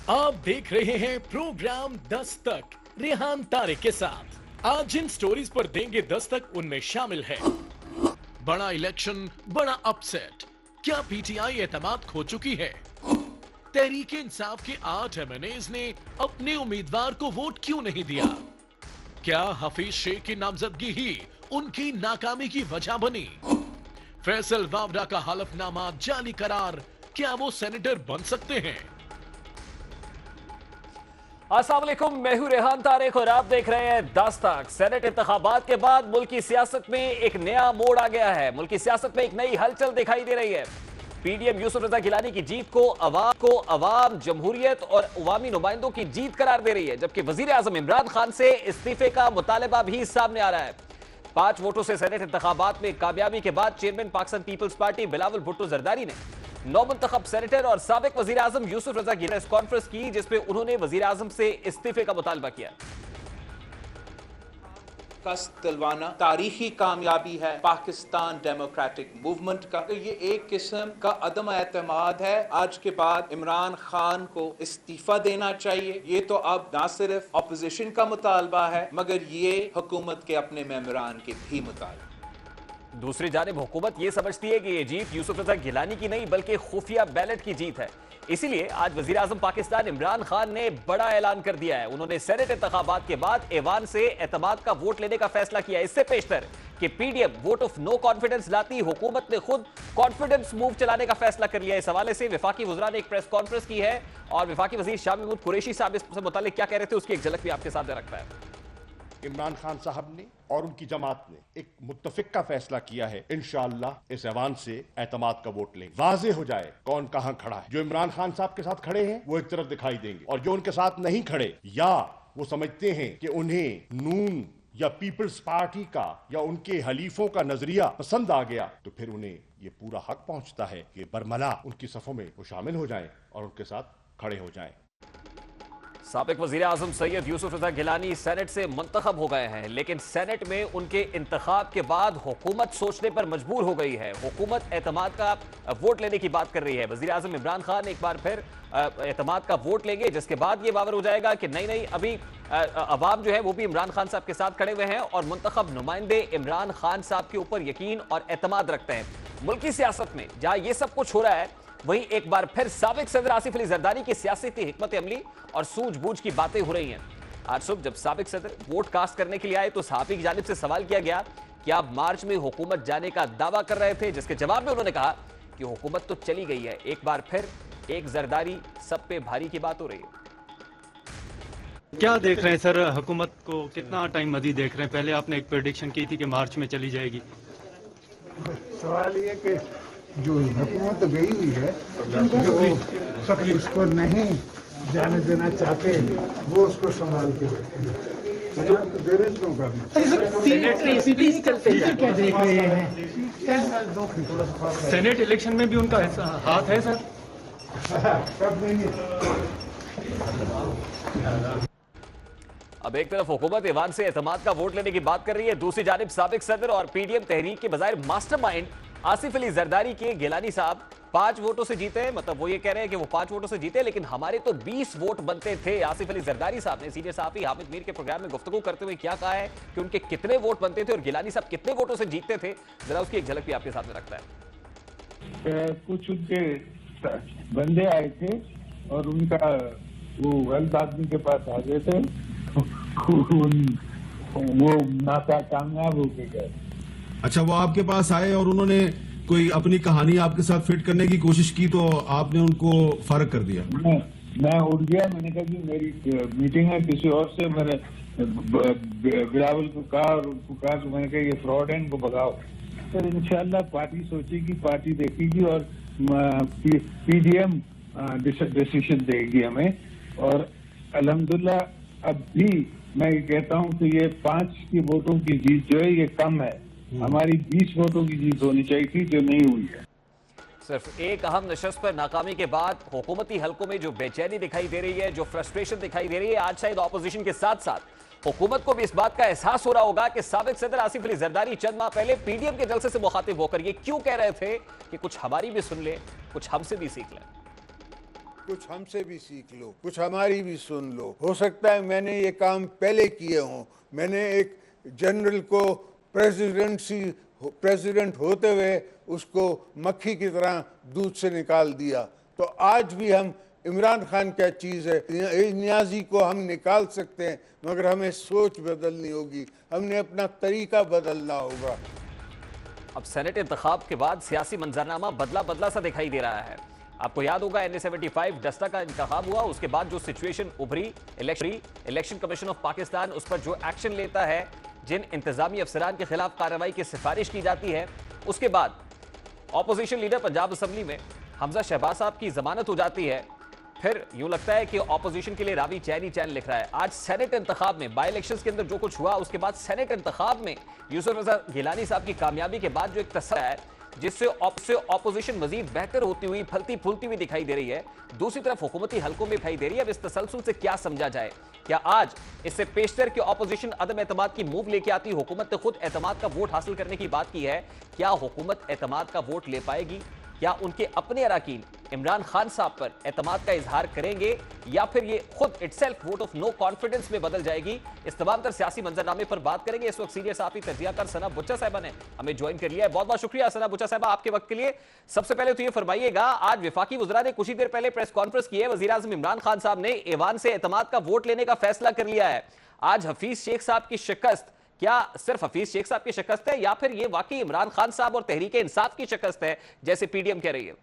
आप देख रहे हैं प्रोग्राम 10 तक रेहान तारिक के साथ। आज जिन स्टोरीज पर देंगे 10 तक उनमें शामिल है बड़ा इलेक्शन, बड़ा अपसेट, क्या पीटीआई एतमाद खो चुकी है, तहरीक इंसाफ के 8 एमएनएज ने अपने उम्मीदवार को वोट क्यों नहीं दिया, क्या हफीज शेख की नामजदगी ही उनकी नाकामी की वजह बनी, फैसल वावड़ा का हलफनामा जाली करार, क्या वो सेनेटर बन सकते हैं। अस्सलाम वालेकुम, मैं हूं रेहान तारिक और आप देख रहे हैं 10 तक। सेनेट इंतखाबात के बाद मुल्क की सियासत में एक नया मोड़ आ गया है। मुल्क की सियासत में एक नई हलचल दिखाई दे रही है। पीडीएम यूसुफ रजा गिलानी की जीत को अवाम, जमहूरियत और अवामी नुमाइंदों की जीत करार दे रही है, जबकि वजीर आजम इमरान खान से इस्तीफे का मुतालबा भी सामने आ रहा है। 5 वोटों से सेनेट इंतखाबात में कामयाबी के बाद चेयरमैन पाकिस्तान पीपल्स पार्टी बिलावल भुट्टो जरदारी ने नौमुंतखब सेनेटर और साबिक वजीर आजम यूसुफ रजा की प्रेस कॉन्फ्रेंस की, जिसमें उन्होंने वजीर आजम से इस्तीफे का मुतालबा किया। दिलवाना तारीखी कामयाबी है पाकिस्तान डेमोक्रेटिक मूवमेंट का। तो ये एक किस्म का अदम एतमाद है। आज के बाद इमरान खान को इस्तीफा देना चाहिए। ये तो अब ना सिर्फ अपोजिशन का मुतालबा है, मगर ये हुकूमत के अपने मेंबरान के भी मुतालबा। दूसरी जानिब हुकूमत यह समझती है कि यह जीत यूसुफ रजा गिलानी की नहीं बल्कि खुफिया बैलेट की जीत है। इसीलिए आज वजीर आजम पाकिस्तान इमरान खान ने बड़ा ऐलान कर दिया है। उन्होंने सेनेट इंतखाबात के बाद ऐवान से एतमाद का वोट लेने का फैसला किया। इससे पेशतर कि PDM vote of no confidence लाती, हुकूमत ने खुद कॉन्फिडेंस मूव चलाने का फैसला कर लिया। इस हवाले से वफाकी वज़रा ने एक प्रेस कॉन्फ्रेंस की है और वफाकी वजीर शाह महमूद कुरैशी साहब इससे मुताल्लिक क्या कह रहे थे उसकी एक झलक भी आपके सामने रखता है। इमरान खान साहब ने और उनकी जमात ने एक मुत्तफिक का फैसला किया है। इंशाअल्लाह इस ऐवान से एतमाद का वोट लेंगे। वाजे हो जाए कौन कहां खड़ा है। जो इमरान खान साहब के साथ खड़े हैं वो एक तरफ दिखाई देंगे, और जो उनके साथ नहीं खड़े या वो समझते हैं कि उन्हें नून या पीपल्स पार्टी का या उनके हलीफों का नजरिया पसंद आ गया, तो फिर उन्हें ये पूरा हक पहुंचता है कि बरमला उनकी सफों में वो शामिल हो जाएं और उनके साथ खड़े हो जाएं। साबिक वजीर आजम सैयद यूसुफ रजा गिलानी सेनेट से मुंतखब हो गए हैं, लेकिन सेनेट में उनके इंतखाब के बाद हुकूमत सोचने पर मजबूर हो गई है। हुकूमत एतमाद का वोट लेने की बात कर रही है। वजीर आजम इमरान खान एक बार फिर एतमाद का वोट लेंगे, जिसके बाद ये बावर हो जाएगा कि नहीं अभी अवाम जो है वो भी इमरान खान साहब के साथ खड़े हुए हैं और मुंतखब नुमाइंदे इमरान खान साहब के ऊपर यकीन और एतमाद रखते हैं। मुल्क की सियासत में जहां ये सब कुछ हो रहा है, वहीं एक बार फिर साबिक सदर आसिफ अली जरदारी की सियासती हिकमत अमली और सूझबूझ की बातें हो रही हैं। आज सुबह जब साबिक सदर वोट कास्ट करने के लिए आए तो सहाफी की जानिब से सवाल किया गया कि आप मार्च में हुकूमत जाने का दावा कर रहे थे, जिसके जवाब में उन्होंने कहा कि हुकूमत तो चली गई है। एक बार फिर एक जरदारी सब पे भारी की बात हो रही है। क्या देख रहे हैं सर, हुकूमत को कितना टाइम मजीद देख रहे हैं? पहले आपने एक प्रेडिक्शन की थी कि मार्च में चली जाएगी। सवाल ये कि जो हुकूमत गई हुई है, जो उसको नहीं जाने देना चाहते, वो उसको संभाल के रखें। सेनेट इलेक्शन में भी उनका हाथ है सर। कब नहीं। अब एक तरफ हुकूमत ईवान से एतमाद का वोट लेने की बात कर रही है, दूसरी जानिब साबिक सदर और पीडीएम तहरीक के बजाय मास्टरमाइंड आसिफ अली जरदारी के गिलानी साहब 5 वोटों से जीते। मतलब वो ये कह रहे हैं कि वो 5 वोटों से जीते, लेकिन हमारे तो 20 वोट बनते थे। आसिफ अली जरदारी साहब ने सीनियर सहाफी हामिद मीर के प्रोग्राम में गुफ्तगू करते हुए क्या कहा है कि उनके कितने वोट बनते थे और गिलानी साहब कितने वोटों से जीतते थे, जरा उसकी एक झलक भी आपके सामने रखता है। कुछ उनके बंदे आए थे और उनका वो गलत आदमी के पास आ गए थे, वो नाकामयाब हो गए। अच्छा, वो आपके पास आए और उन्होंने कोई अपनी कहानी आपके साथ फिट करने की कोशिश की तो आपने उनको फर्क कर दिया? मैं उठ गया। मैंने कहा कि मेरी मीटिंग है किसी और से। मैंने बिलावल को कहा और उनको कहा कि मैंने कहा ये फ्रॉड है, इनको भगाओ। फिर इंशाल्लाह पार्टी सोचेगी, पार्टी देखेगी और पीडीएम डिसीजन देगी हमें। और अल्हम्दुलिल्लाह अब भी मैं ये कहता हूँ कि ये 5 की वोटों की जीत जो है ये कम है। हमारी 20 वोटों की जीत होनी चाहिए थी, जो नहीं हुई है। सिर्फ एक अहम नशस्त पर नाकामी के बाद हुकूमती हलकों में जो बेचैनी दिखाई दे रही है, जो फ्रस्ट्रेशन दिखाई दे रही है, आज शायद ऑपोजिशन के साथ साथ हुकूमत को भी इस बात का एहसास हो रहा होगा कि साबिक सदर आसिफ अली जरदारी चंद माह पहले पीडीएम के जलसे से मुखातिब होकर ये क्यों कह रहे थे कि कुछ हमारी भी सुन ले, कुछ हमसे भी सीख लें। कुछ हमसे भी सीख लो, कुछ हमारी भी सुन लो। हो सकता है मैंने ये काम पहले किए हों, मैंने एक जनरल को प्रेसिडेंट होते हुए उसको मक्खी की तरह दूध से निकाल दिया, तो आज भी हम इमरान खान क्या चीज़ है, नियाजी को हम निकाल सकते हैं, मगर हमें सोच बदलनी होगी, हमने अपना तरीका बदलना होगा। अब सेनेट इंतखाब के बाद सियासी मंजरनामा बदला सा दिखाई दे रहा है। आपको याद होगा NA-75 डस्ता का इंतखाब हुआ, उसके बाद जो सिचुएशन उभरी, इलेक्शन कमीशन ऑफ पाकिस्तान उस पर जो एक्शन लेता है, जिन इंतजामी अफसरान के खिलाफ कार्रवाई की सिफारिश की जाती है, उसके बाद ऑपोजिशन लीडर पंजाब असेंबली में हमजा शहबाज साहब की जमानत हो जाती है। फिर यूं लगता है कि ऑपोजिशन के लिए रावी चैन ही चैन लिख रहा है। आज सेनेट इंतखाब में बाई इलेक्शंस के अंदर जो कुछ हुआ, उसके बाद सेनेट इंतखाब में यूसुफ रजा गिलानी साहब की कामयाबी के बाद जो एक तस्वीर है, जिससे ऑपोजिशन मजीद बेहतर होती हुई, फलती फूलती हुई दिखाई दे रही है, दूसरी तरफ हुकूमती हलकों में दिखाई दे रही है। अब इस तसलसल से क्या समझा जाए? क्या आज इससे पेशतर की ऑपोजिशन अदम एतमाद की मूव लेके आती? हुकूमत ने खुद एतमाद का वोट हासिल करने की बात की है, क्या हुकूमत एतमाद का वोट ले पाएगी? क्या उनके अपने अराकीन इमरान खान साहब पर एतमाद का इजहार करेंगे, या फिर ये खुद itself vote of no confidence में बदल जाएगी? इस तमाम तर सियासी मंजरनामे पर बात करेंगे। इस वक्त सीनियर साहब तजियाकार सना बुच्चा साहिबा ने हमें ज्वाइन कर लिया है। बहुत बहुत शुक्रिया सना बुच्चा साहिबा आपके वक्त के लिए। सबसे पहले तो ये फरमाइएगा, आज विफाकी वज़रा ने कुछ ही देर पहले प्रेस कॉन्फ्रेंस की है, वज़ीर आज़म इमरान खान साहब ने ऐवान से एतमाद का वोट लेने का फैसला कर लिया है। आज हफीज शेख साहब की शिकस्त क्या सिर्फ हफीज शेख साहब की शिकस्त है, या फिर ये वाकई इमरान खान साहब और तहरीक इंसाफ की शिकस्त है, जैसे PDM कह रही है?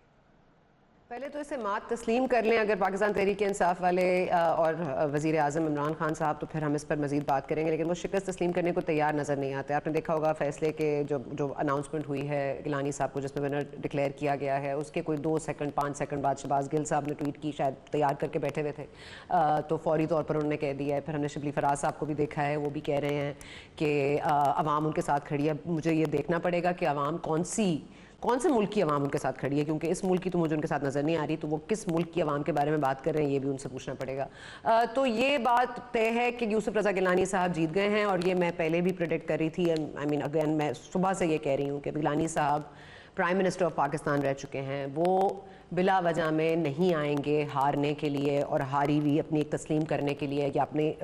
पहले तो इसे मात तस्लीम कर लें अगर पाकिस्तान तहरीक इंसाफ वाले और वज़ीर आज़म इमरान खान साहब, तो फिर हम इस पर मज़ीद बात करेंगे, लेकिन वो शिकस्त तस्लीम करने को तैयार नज़र नहीं आते। आपने देखा होगा फैसले के जो अनाउंसमेंट हुई है गिलानी साहब को, जिसमें विनर डिक्लेयर किया गया है, उसके कोई 2 सेकंड 5 सेकंड बाद शहबाज गिल साहब ने ट्वीट की, शायद तैयार करके बैठे हुए थे, तो फौरी तौर पर उन्होंने कह दिया है। फिर हमने शिबली फराज साहब को भी देखा है, वो भी कह रहे हैं कि अवाम उनके साथ खड़ी है। मुझे ये देखना पड़ेगा कि अवाम कौन से मुल्क की अवाम उनके साथ खड़ी है, क्योंकि इस मुल्क की तो मुझे उनके साथ नज़र नहीं आ रही, तो वो किस मुल्क की अवाम के बारे में बात कर रहे हैं, ये भी उनसे पूछना पड़ेगा। तो ये बात तय है कि यूसुफ रजा गिलानी साहब जीत गए हैं, और ये मैं पहले भी प्रेडिक्ट कर रही थी। आई मीन अगेन मैं सुबह से ये कह रही हूँ कि गिलानी साहब प्राइम मिनिस्टर ऑफ पाकिस्तान रह चुके हैं, वो बिला वजह में नहीं आएंगे हारने के लिए, और हारी भी अपनी एक तस्लीम करने के लिए, या अपने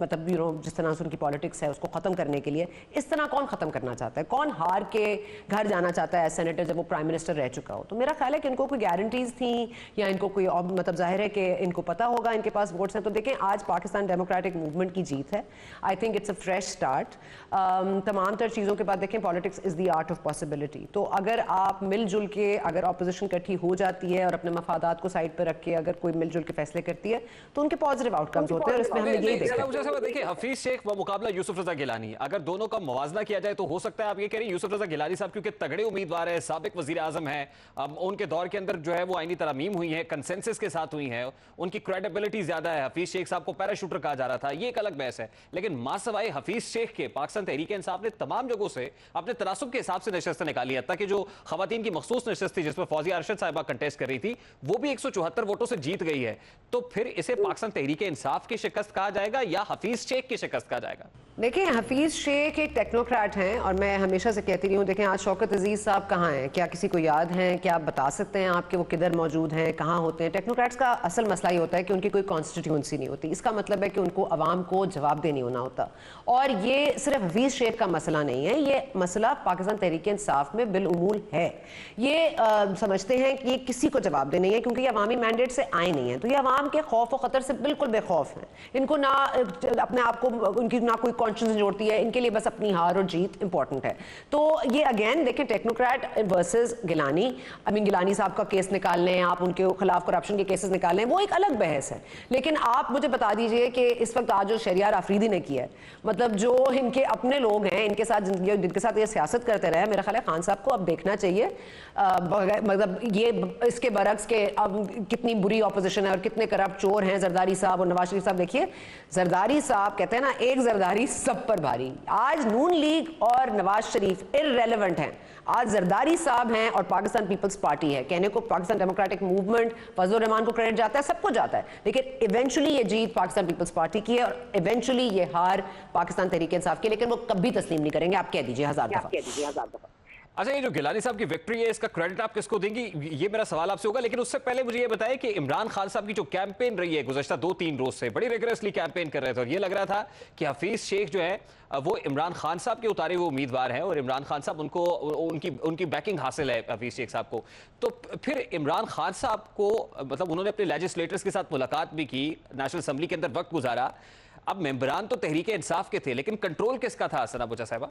मतलब जिस तरह से उनकी पॉलिटिक्स है उसको ख़त्म करने के लिए। इस तरह कौन ख़त्म करना चाहता है? कौन हार के घर जाना चाहता है एज सेनेटर जब वो प्राइम मिनिस्टर रह चुका हो? तो मेरा ख्याल है कि इनको कोई गारंटीज थी, या इनको कोई मतलब जाहिर है कि इनको पता होगा इनके पास वोट्स हैं। तो देखें, आज पाकिस्तान डेमोक्रेटिक मूवमेंट की जीत है। I think it's a fresh start. तमाम तर चीज़ों के बाद देखें, politics is the art of possibility. तो अगर आप मिलजुल के, अगर अपोजिशन इकट्ठी हो जाती है और अपने मफादात को साइड पर रख के अगर कोई मिलजुल के फैसले करती है, तो उनके पॉजिटिव आउटकम्स होते हैं, और इसमें हमने यही देखा। देखिए, हफीज शेख व मुकाबला यूसुफ रजा गिलानी, अगर दोनों का मुवाजना किया जाए तो हो सकता है आप ये कह रहे हैं यूसुफ रजा गिलानी साहब क्योंकि तगड़े उम्मीदवार है, साबिक वजीर आजम है, उनके दौर के अंदर जो है वो आईनी तरमीम हुई है, कंसेंसस के साथ हुई है, उनकी क्रेडिबिलिटी ज्यादा है। हफीज शेख साहब को पैराशूटर कहा जा रहा था, ये एक अलग बहस है। लेकिन मासवाए हफीज शेख के पाकिस्तान तहरीक इंसाफ ने तमाम जगहों से अपने तनासुब के हिसाब से नशस्तें निकाली है, ताकि जो खवातीन की मखसूस नशस्त थी जिसमें फौजिया अरशद साहिबा कंटेस्ट कर रही थी, वो भी 174 वोटों से जीत गई है। तो फिर इसे पाकिस्तान तहरीक इंसाफ की शिकस्त कहा जाएगा या हफीज शेख की शिकस्त कहा जाएगा? देखिए, हफीज शेख एक टेक्नोक्रेट हैं, और मैं हमेशा से कहती रही हूँ, देखें आज शौकत अजीज साहब कहाँ हैं? क्या किसी को याद हैं? क्या आप बता सकते हैं आपके वो किधर मौजूद हैं, कहाँ होते हैं? टेक्नोक्रेट्स का असल मसला ये होता है कि उनकी कोई कॉन्स्टिट्यूंसी नहीं होती। इसका मतलब है कि उनको अवाम को जवाबदेह नहीं होना होता। और ये सिर्फ हफीज शेख का मसला नहीं है, ये मसला पाकिस्तान तहरीक इंसाफ में बिलउमूल है। ये समझते हैं कि ये किसी को जवाबदेह नहीं है, क्योंकि ये अवामी मैंडेट से आए नहीं है। तो ये अवाम के खौफ और ख़तर से बिल्कुल बेखौफ हैं। इनको ना अपने आप को, उनकी ना कोई कॉन्शियस जोड़ती है, इनके लिए बस अपनी हार और जीत इंपॉर्टेंट है। तो ये अगेन देखें, technocrat versus Gilani. I mean Gilani साहब का केस निकाल लें आप, उनके खिलाफ करप्शन के केसेस निकाल लें, वो एक अलग बहस है। लेकिन आप मुझे बता दीजिए कि इस वक्त आज जो शहरियार आफरीदी ने किया है, मतलब जो इनके अपने लोग हैं, इनके साथ जिनके साथ ये सियासत करते रहे, मेरा ख्याल है खान साहब को अब देखना चाहिए। मतलब ये इसके बरक्स के अब कितनी बुरी ऑपोजिशन है और कितने करप्ट चोर हैं जरदारी साहब और नवाज शरीफ साहब। देखिए, जरदारी साहब कहते हैं ना, एक जरदारी सब पर भारी। आज नून लीग और नवाज शरीफ इररेलेवेंट हैं। आज जरदारी साहब हैं और पाकिस्तान पीपल्स पार्टी है। कहने को पाकिस्तान डेमोक्रेटिक मूवमेंट, फजलुर रहमान को क्रेडिट जाता है, सबको जाता है, लेकिन इवेंचुअली ये जीत पाकिस्तान पीपल्स पार्टी की है, और इवेंचुअली ये हार पाकिस्तान तहरीक इंसाफ की। लेकिन वो कभी तस्लीम नहीं करेंगे। आप कह दीजिए 1000 दफा। अच्छा, ये जो गिलानी साहब की विक्ट्री है, इसका क्रेडिट आप किसको देंगी, ये मेरा सवाल आपसे होगा। लेकिन उससे पहले मुझे ये बताएं कि इमरान खान साहब की जो कैंपेन रही है गुज़श्ता 2-3 रोज से, बड़ी रिगरसली कैंपेन कर रहे थे और ये लग रहा था कि हफीज शेख जो है वो इमरान खान साहब के उतारे हुए उम्मीदवार हैं और इमरान खान साहब उनको उनकी बैकिंग हासिल है हफीज शेख साहब को। तो फिर इमरान खान साहब को मतलब उन्होंने अपने लेजिस्लेटर्स के साथ मुलाकात भी की, नेशनल असेंबली के अंदर वक्त गुजारा। अब मेंबरान तो तहरीक इंसाफ के थे, लेकिन कंट्रोल किसका था सना बूटा साहिबा?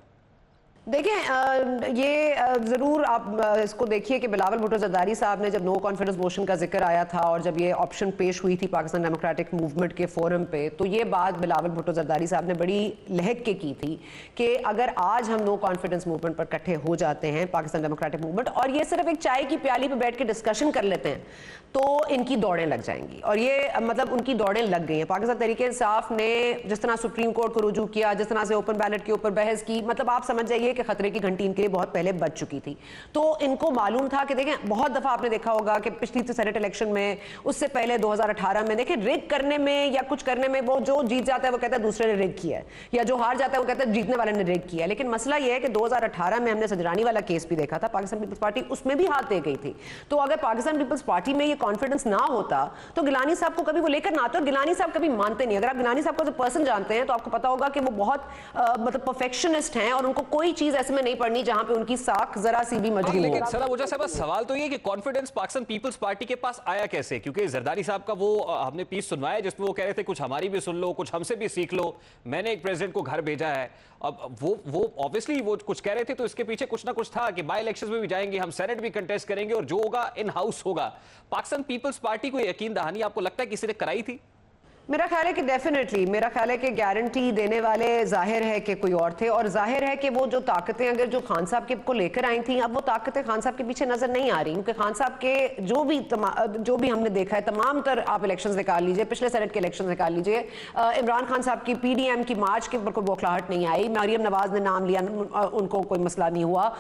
देखें, ये ज़रूर आप इसको देखिए कि बिलावल भुट्टो जरदारी साहब ने जब नो कॉन्फिडेंस मोशन का जिक्र आया था और जब ये ऑप्शन पेश हुई थी पाकिस्तान डेमोक्रेटिक मूवमेंट के फोरम पे, तो ये बात बिलावल भुट्टो जरदारी साहब ने बड़ी लहक के की थी कि अगर आज हम नो कॉन्फिडेंस मूवमेंट पर इकट्ठे हो जाते हैं पाकिस्तान डेमोक्रेटिक मूवमेंट और ये सिर्फ एक चाय की प्याली पर बैठ के डिस्कशन कर लेते हैं तो इनकी दौड़ें लग जाएंगी। और ये मतलब उनकी दौड़ें लग गई हैं। पाकिस्तान तहरीक इंसाफ ने जिस तरह सुप्रीम कोर्ट को रुजू किया, जिस तरह से ओपन बैलेट के ऊपर बहस की, मतलब आप समझ जाइए कि खतरे की घंटी इनके लिए बहुत पहले बज चुकी थी। तो इनको मालूम था कि देखें, बहुत दफा आपने देखा होगा कि पिछली सेनेट इलेक्शन में, उससे पहले 2018 में, देखें रिग करने में या कुछ करने में वो जो जीत जाता है वो कहता है दूसरे ने रिग किया है, या जो हार जाता है वो कहता है जीतने वाले ने रिग किया है। लेकिन मसला ये है कि 2018 में हमने सजरानी वाला केस भी देखा था, पाकिस्तान पीपल्स पार्टी उसमें भी हाथ दे गई थी। तो अगर पाकिस्तान पीपल्स पार्टी में ये कॉन्फिडेंस ना होता तो गिलानी साहब को कभी वो लेकर ना आते, और गिलानी साहब कभी मानते नहीं। अगर आप गिलानी साहब को जो पर्सन जानते हैं तो आपको पता होगा कि वो बहुत मतलब परफेक्शनिस्ट हैं और उनको कोई चीज ऐसे में नहीं पड़नी जहां पे उनकी साख जरा सी भी मजबूत हो। लेकिन सना बूटा साहब, सवाल तो ये कि कॉन्फिडेंस पाकिस्तान पीपल्स पार्टी के पास आया कैसे? क्योंकि जरदारी साहब का वो हमने पीस सुनवाया जिसमें वो कह रहे थे कुछ हमारी भी सुन लो, कुछ हमसे भी सीख लो, मैंने एक प्रेसिडेंट को घर भेजा है। अब वो ऑब्वियसली वो कुछ कह रहे थे तो इसके पीछे कुछ ना कुछ था कि बाय इलेक्शंस में भी जाएंगे, हम सेनेट भी कंटेस्ट करेंगे और जो होगा इन हाउस होगा। पाकिस्तान पीपल्स पार्टी को यकीन दहानी आपको लगता है किसी ने कराई थी? मेरा ख्याल है कि डेफिनेटली, मेरा ख्याल है कि गारंटी देने वाले जाहिर है कि कोई और थे, और जाहिर है कि वो जो ताकतें अगर जो खान साहब के को लेकर आई थी, अब वो ताकतें खान साहब के पीछे नजर नहीं आ रही, क्योंकि खान साहब के जो भी हमने देखा है तमाम तर आप इलेक्शंस निकाल लीजिए, पिछले सेनेट के इलेक्शंस निकाल लीजिए, इमरान खान साहब की PDM की मार्च के ऊपर कोई बौखलाहट नहीं आई, मरियम नवाज ने नाम लिया, उनको कोई मसला नहीं हुआ,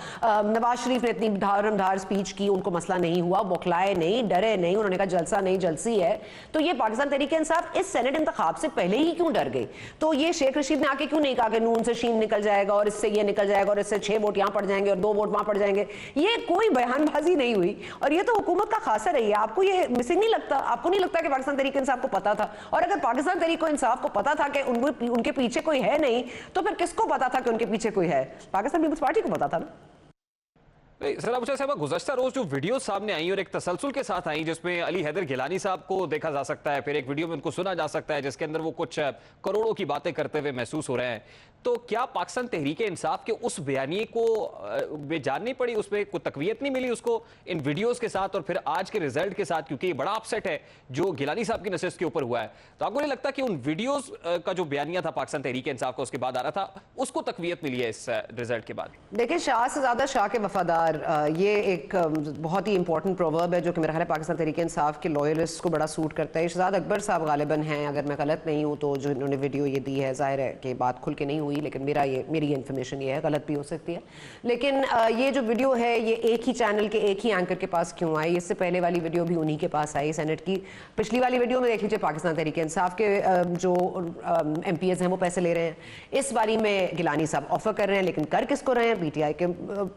नवाज शरीफ ने इतनी धारमधार स्पीच की, उनको मसला नहीं हुआ, बौखलाए नहीं, डरे नहीं, उन्होंने कहा जलसा नहीं जलसी है। तो ये पाकिस्तान तहरीक इंसाफ इस सेनेट इंतखाब से पहले ही क्यों डर गई? तो ये शेख रशीद ने आके क्यों नहीं कहा कि नून से शीन निकल जाएगा और इससे ये निकल जाएगा और इससे 6 वोट यहां पड़ जाएंगे और 2 वोट वहां पड़ जाएंगे? ये कोई बयानबाजी नहीं हुई और ये तो हुकूमत का खासा रही है। आपको ये मिसिंग नहीं लगता? आपको नहीं लगता कि पाकिस्तान तहरीक इंसाफ को पता था? और अगर पाकिस्तान तहरीक इंसाफ को पता था कि उनके पीछे कोई है नहीं, तो फिर किसको पता था कि उनके पीछे कोई है? पाकिस्तान पीपल्स पार्टी को पता था ना। सना बूटा साहब, गुज़श्ता रोज जो वीडियो सामने आई और एक तसलसल के साथ आई जिसमें अली हैदर गिलानी साहब को देखा जा सकता है, फिर एक वीडियो में उनको सुना जा सकता है जिसके अंदर वो कुछ करोड़ों की बातें करते हुए महसूस हो रहे हैं, तो क्या पाकिस्तान तहरीक इंसाफ के उस बयानिए को बेजाननी पड़ी, उसमें कोई तकवीयत नहीं मिली उसको इन वीडियोस के साथ और फिर आज के रिजल्ट के साथ? क्योंकि ये बड़ा अपसेट है जो गिलानी साहब की नशिस्त के ऊपर हुआ है, तो आपको नहीं लगता कि उन वीडियोस का जो बयानिया था पाकिस्तान तहरीक इंसाफ का उसके बाद आ रहा था, उसको तकवीयत मिली है इस रिजल्ट के बाद? देखिए, शाह से ज्यादा शाह के वफादार, ये एक बहुत ही इंपॉर्टेंट प्रोवर्ब है जो कि मेरा ख्याल है पाकिस्तान तहरीक इंसाफ के लॉयलिस्ट को बड़ा सूट करता है। शहजाद अकबर साहब गालिबन हैं, अगर मैं गलत नहीं हूँ तो, जो इन्होंने वीडियो ये दी है, जाहिर है कि बात खुल के नहीं हुई, लेकिन मेरी इन्फॉर्मेशन ये है, गलत भी हो सकती है। लेकिन ये जो वीडियो है ये एक ही चैनल के एक ही एंकर के पास क्यों आई? इससे पहले वाली वीडियो भी उन्हीं के पास आई सेनेट की। पिछली वाली वीडियो में देख लीजिए पाकिस्तान तहरीक इंसाफ के जो MPs हैं वो पैसे ले रहे हैं, इस बारी में गिलानी साहब ऑफर कर रहे हैं, लेकिन कर किसको रहे हैं?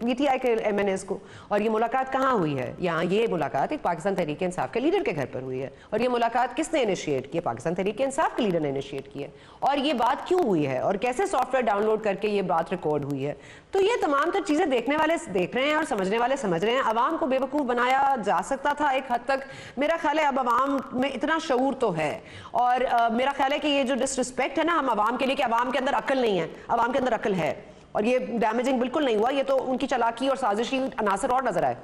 PTI के MNAs को। और ये मुलाकात कहाँ हुई है? यहाँ ये मुलाकात एक पाकिस्तान तहरीक इंसाफ के लीडर के घर पर हुई है। और ये मुलाकात किसने इनिशिएट की है? पाकिस्तान तहरीक इंसाफ के लीडर ने इनिशिएट की है। और ये बात क्यों हुई है और कैसे सॉफ्टवेयर डाउनलोड करके ये बात रिकॉर्ड हुई है? तो ये तमाम तो चीजें देखने वाले देख रहे हैं और समझने वाले समझ रहे हैं। अवाम को बेवकूफ बनाया जा सकता था एक हद तक, मेरा ख्याल है अब अवाम में इतना शऊर तो है। और मेरा ख्याल है कि ये जो डिसरिस्पेक्ट है ना हम अवाम के लिए, कि अवाम के अंदर अक्ल नहीं है, अवाम के अंदर अक्ल है और ये डैमेजिंग बिल्कुल नहीं हुआ, ये तो उनकी चालाकी और साजिशी अनासर और नजर आए।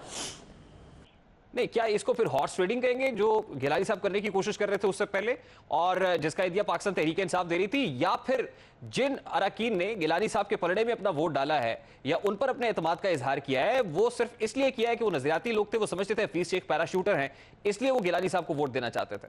नहीं, क्या इसको फिर हॉर्स ट्रेडिंग कहेंगे जो गिलानी साहब करने की कोशिश कर रहे थे उससे पहले और जिसका आइडिया पाकिस्तान तहरीक इंसाफ दे रही थी, या फिर जिन अरकान ने गिलानी साहब के पलड़े में अपना वोट डाला है या उन पर अपने एतमाद का इजहार किया है, वो सिर्फ इसलिए किया है कि वो नजरियाती लोग थे, वो समझते थे हफीज शेख पैराशूटर हैं, इसलिए वो गिलानी साहब को वोट देना चाहते थे?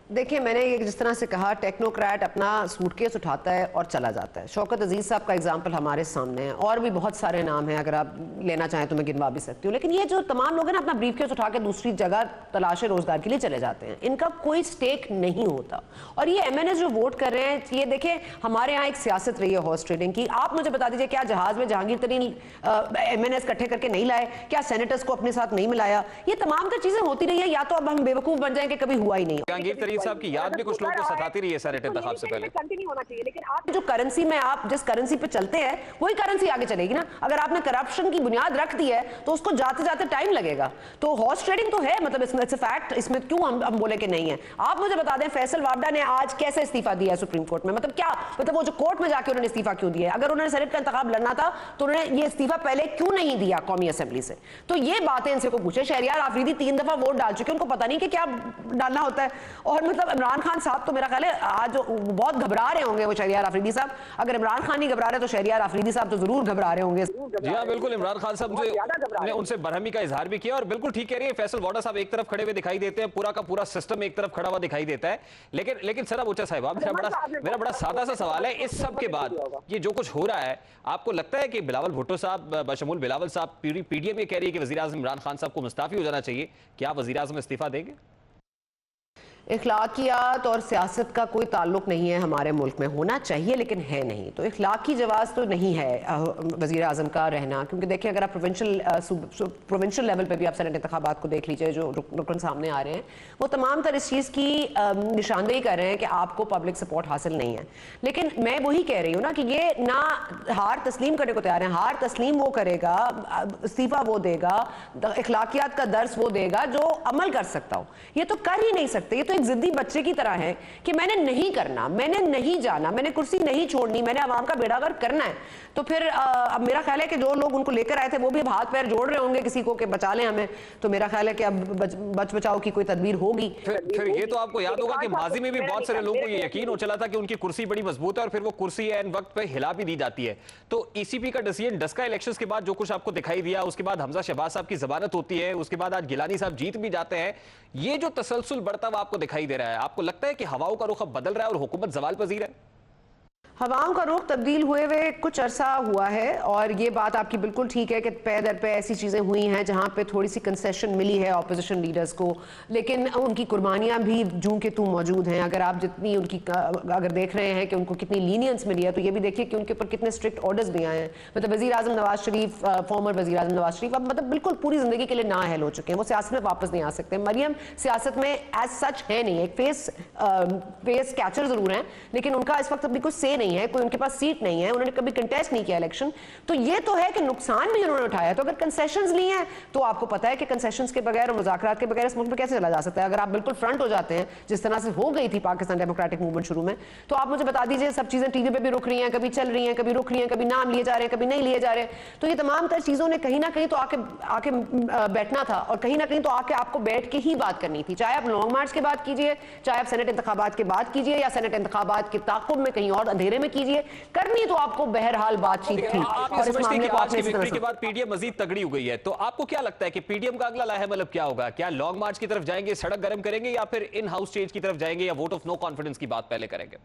देखिए, मैंने ये जिस तरह से कहा, टेक्नोक्रेट अपना सूटकेस उठाता है और चला जाता है। शौकत अजीज साहब का एग्जाम्पल हमारे सामने है, और भी बहुत सारे नाम हैं, अगर आप लेना चाहें तो मैं गिनवा भी सकती हूँ। लेकिन ये जो तमाम लोग हैं ना, अपना ब्रीफकेस उठा के दूसरी जगह तलाश रोजगार के लिए चले जाते हैं, इनका कोई स्टेक नहीं होता। और ये MNS जो वोट कर रहे हैं, ये देखें, हमारे यहाँ एक सियासत रही है हॉर्स ट्रेडिंग की। आप मुझे बता दीजिए, क्या जहाज में जहांगीर तरीन MNS इकट्ठे करके नहीं लाए? क्या सेनेटर्स को अपने साथ नहीं मिलाया? ये तमाम तर चीजें होती रही है, या तो अब हम बेवकूफ बन जाएं कि कभी हुआ ही नहीं। जहांगीर तरीन साहब की याद भी कुछ लोगों को सताती रही है सेनेट इंतखाब से पहले। कंटिन्यू होना चाहिए, लेकिन आप जो करेंसी में, आप जिस करेंसी पे चलते हैं वही करेंसी आगे चलेगी ना। अगर आपने करप्शन की बुनियाद रख दी है तो उसको जाते जाते टाइम लगेगा। तो हॉर्स ट्रेडिंग तो है, मतलब इसमें इट्स अ फैक्ट, इसमें क्यों हम बोले कि नहीं है। आप मुझे बता दें, फैसल वावडा ने आज कैसे इस्तीफा दिया है सुप्रीम कोर्ट में? मतलब क्या, मतलब वो जो कोर्ट में जाके उन्होंने इस्तीफा क्यों दिया? अगर उन्होंने सेनेट का इंतखाब लड़ना था तो उन्होंने ये इस्तीफा पहले क्यों नहीं दिया कौमी असेंबली से? तो ये बातें इनसे को पूछे। शहरियार आफरीदी 3 दफा वोट डाल चुके, उनको पता नहीं कि क्या डालना होता है। और मतलब इमरान खान साहब तो मेरा ख्याल है आज बहुत घबरा रहे होंगे वो शहरियार आफरीदी साहब। अगर इमरान खान नहीं घबरा रहे तो शहरियार आफरीदी साहब तो जरूर घबरा रहे होंगे। जी हाँ, बिल्कुल। इमरान खान साहब ने उनसे बरहमी का इजहार भी किया, और बिल्कुल ठीक कह रही है। फैसल वाडा साहब एक तरफ खड़े हुए दिखाई देते हैं, पूरा का पूरा सिस्टम एक तरफ खड़ा हुआ दिखाई देता है। लेकिन सर ऊंचा साहिबा, मेरा बड़ा सादा सा सवाल है, इस सब के बाद ये जो कुछ हो रहा है, आपको लगता है कि बिलावल भुट्टो साहब, बशमूल बिलावल साहब, PDM ये कह रही है कि वजीर आज़म इमरान खान साहब को मुस्ताफी हो जाना चाहिए, क्या वजीर आज़म इस्तीफा देंगे? इखलाकियात और सियासत का कोई ताल्लुक नहीं है हमारे मुल्क में, होना चाहिए लेकिन है नहीं। तो इखलाकी जवाब तो नहीं है वज़ीर आज़म का रहना, क्योंकि देखिए, अगर आप प्रोविंशियल लेवल पे भी आप सेनेट इंतखाबात को देख लीजिए, जो रुकन सामने आ रहे हैं, वो तमाम तर इस चीज़ की निशानदेही कर रहे हैं कि आपको पब्लिक सपोर्ट हासिल नहीं है। लेकिन मैं वही कह रही हूँ ना कि ये ना हार तस्लीम करने को तैयार है। हार तस्लीम वो करेगा, इस्तीफा वो देगा, इखलाकियात का दर्स वो देगा जो अमल कर सकता हो। ये तो कर ही नहीं सकते। ये तो जिद्दी बच्चे की तरह है कि मैंने नहीं करना, मैंने नहीं जाना, मैंने कुर्सी नहीं छोड़नी, मैंने आवाम का बेड़ागर करना है। तो फिर अब मेरा ख्याल है कि जो लोग उनको लेकर आए थे वो भी हाथ पैर जोड़ रहे होंगे किसी को कि बचा लें हमें। तो मेरा ख्याल है कि अब बच बचाओ की कोई तदबीर होगी। फिर ये तो आपको याद होगा कि माजी में भी बहुत सारे लोगों को ये यकीन हो चला था कि उनकी कुर्सी बड़ी मजबूत है, और फिर वो कुर्सी एन वक्त पे हिला भी दी जाती है। तो ECP का डिसीजन डस्का इलेक्शंस के बाद जो कुछ आपको दिखाई दिया, उसके बाद हमजा शहबाज साहब की जमानत होती है, उसके बाद आज गिलानी साहब जीत भी जाते हैं, ये जो तसलसल बढ़ता हुआ आपको दिखाई दे रहा है, आपको लगता है कि हवाओं का रुख अब बदल रहा है और हुकूमत जवाल पजीर है? हवाओं का रुख तब्दील हुए हुए कुछ अरसा हुआ है, और ये बात आपकी बिल्कुल ठीक है कि पे दर पे ऐसी चीज़ें हुई हैं जहाँ पे थोड़ी सी कंसेशन मिली है अपोजिशन लीडर्स को, लेकिन उनकी कुर्बानियाँ भी जूं के तू मौजूद हैं। अगर आप जितनी उनकी अगर देख रहे हैं कि उनको कितनी लीनियंस मिली है, तो ये भी देखिए कि उनके ऊपर कितने स्ट्रिक्ट ऑर्डर्स भी आए हैं। मतलब वज़ीर आज़म नवाज शरीफ, फॉर्मर वज़ीर आज़म नवाज शरीफ अब मतलब बिल्कुल पूरी ज़िंदगी के लिए नाअहल हो चुके हैं, वो सियासत में वापस नहीं आ सकते। मरियम सियासत में एज सच है नहीं, एक फेस कैचर ज़रूर हैं, लेकिन उनका इस वक्त अभी कुछ से नहीं है, कोई उनके पास सीट नहीं है, उन्होंने कभी कंटेस्ट नहीं किया इलेक्शन। तो ये तो है कि नुकसान भी उन्होंने उठाया। तो अगर कंसेशंस ली हैं तो आपको पता है कि कंसेशंस के बगैर और मुज़ाकरात के बगैर इस मुल्क में कैसे चला जा सकता है। अगर आप बिल्कुल फ्रंट हो जाते हैं, जिस तरह से हो गई थी पाकिस्तान डेमोक्रेटिक मूवमेंट शुरू में, तो आप मुझे बता दीजिए, सब चीज़ें टीवी पे भी रुक रही हैं, कभी चल रही हैं, कभी रुक रही हैं, कभी नाम लिए जा रहे हैं, कभी नहीं लिए जा रहे। तो ये तमाम तर चीज़ों ने कहीं ना कहीं तो आके बैठना था, और कहीं ना कहीं तो आके आपको बैठ के ही बात करनी थी। चाहे आप लॉन्ग मार्च की बात कीजिए, चाहे आप सेनेट इंतखाबात की बात कीजिए, या सेनेट इंतखाबात के ताक़ुब में कहीं और अंधेरे में कीजिए, करनी तो आपको बहरहाल बातचीत थी। और इस मामले को आपने इस तरह के बाद PDM मजीद तगड़ी हो गई है, तो आपको क्या लगता है कि PDM का अगला लाहेमतलब क्या होगा? क्या लॉन्ग मार्च की तरफ जाएंगे, सड़क गर्म करेंगे, या फिर इन हाउस चेंज की तरफ जाएंगे, या वोट ऑफ नो कॉन्फिडेंस की बात पहले करेंगे?